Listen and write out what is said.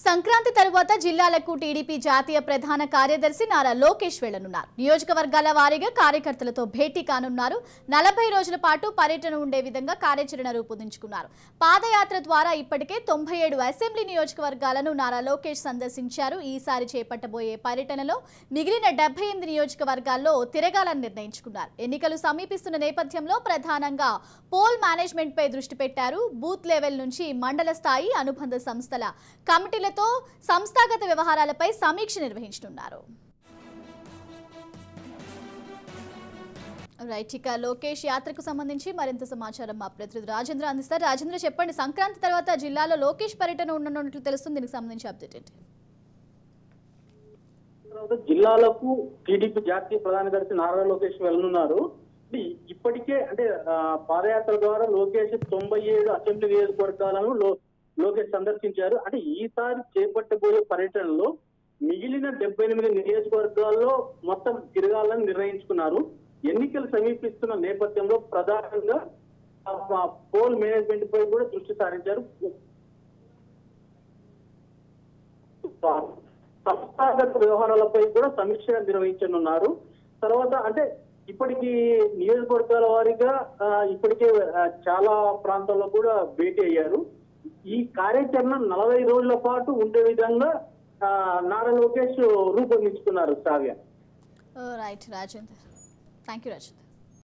సంక్రాంతి తరువాత జిల్లాలకు టీడీపీ జాతీయ ప్రధాన కార్యదర్శి నారా లోకేష్ వెళ్లనున్నారు. నియోజకవర్గాల వారీగా కార్యకర్తలతో భేటీ కానున్నారు. 40 రోజుల పాటు పర్యటన ఉండే విధంగా కార్యాచరణ రూపొందించుకున్నారు. పాదయాత్ర ద్వారా ఇప్పటికే 97 అసెంబ్లీ నియోజకవర్గాలను నారా లోకేష్ సందర్శించారు. ఈసారి చేపట్టబోయే పర్యటనలో మిగిలిన 78 నియోజకవర్గాల్లో తిరగాలని నిర్ణయించుకున్నారు. ఎన్నికలు సమీపిస్తున్న నేపథ్యంలో ప్రధానంగా పోల్ మేనేజ్మెంట్ పై దృష్టి పెట్టారు. బూత్ లెవెల్ నుంచి మండల స్థాయి అనుబంధ సంస్థల కమిటీలతో సంస్థాగత వ్యవహారాలపై సమీక్ష నిర్వహించనున్నారు. రైట్, ఇక లోకేష్ యాత్రకు సంబంధించి మరింత సమాచారం మా ప్రతినిధి రాజేంద్ర అందిస్తారు. రాజేంద్ర, చెప్పండి, సంక్రాంతి తర్వాత జిల్లాలో లోకేష్ పర్యటన ఉండనున్నట్లు తెలుస్తుంది. దీనికి సంబంధించి అప్డేట్ ఏంటి? జిల్లాలకు టీడీపీ జాతీయ ప్రధాన కార్యదర్శి నారా లోకేష్ వెళ్లనున్నారు. ఇప్పటికే అంటే పాదయాత్ర ద్వారా లోకేష్ 97 అసెంబ్లీ నియోజకవర్గాలను లోకేష్ సందర్శించారు. అంటే ఈసారి చేపట్టబోయే పర్యటనలో మిగిలిన 78 నియోజకవర్గాల్లో మొత్తం తిరగాలని నిర్ణయించుకున్నారు. ఎన్నికలు సమీపిస్తున్న నేపథ్యంలో ప్రధానంగా పోల్ మేనేజ్మెంట్ పై కూడా దృష్టి సారించారు. సంస్థాగత వ్యవహారాలపై కూడా సమీక్ష నిర్వహించనున్నారు. తర్వాత అంటే ఇప్పటికీ నియోజకవర్గాల వారీగా ఇప్పటికే చాలా ప్రాంతాల్లో కూడా భేటీ అయ్యారు. ఈ కార్యాచరణ 40 రోజుల పాటు ఉండే విధంగా నారా లోకేష్ రూపొందించుకున్నారు. Sravya. Right Rajender, thank you Rajender.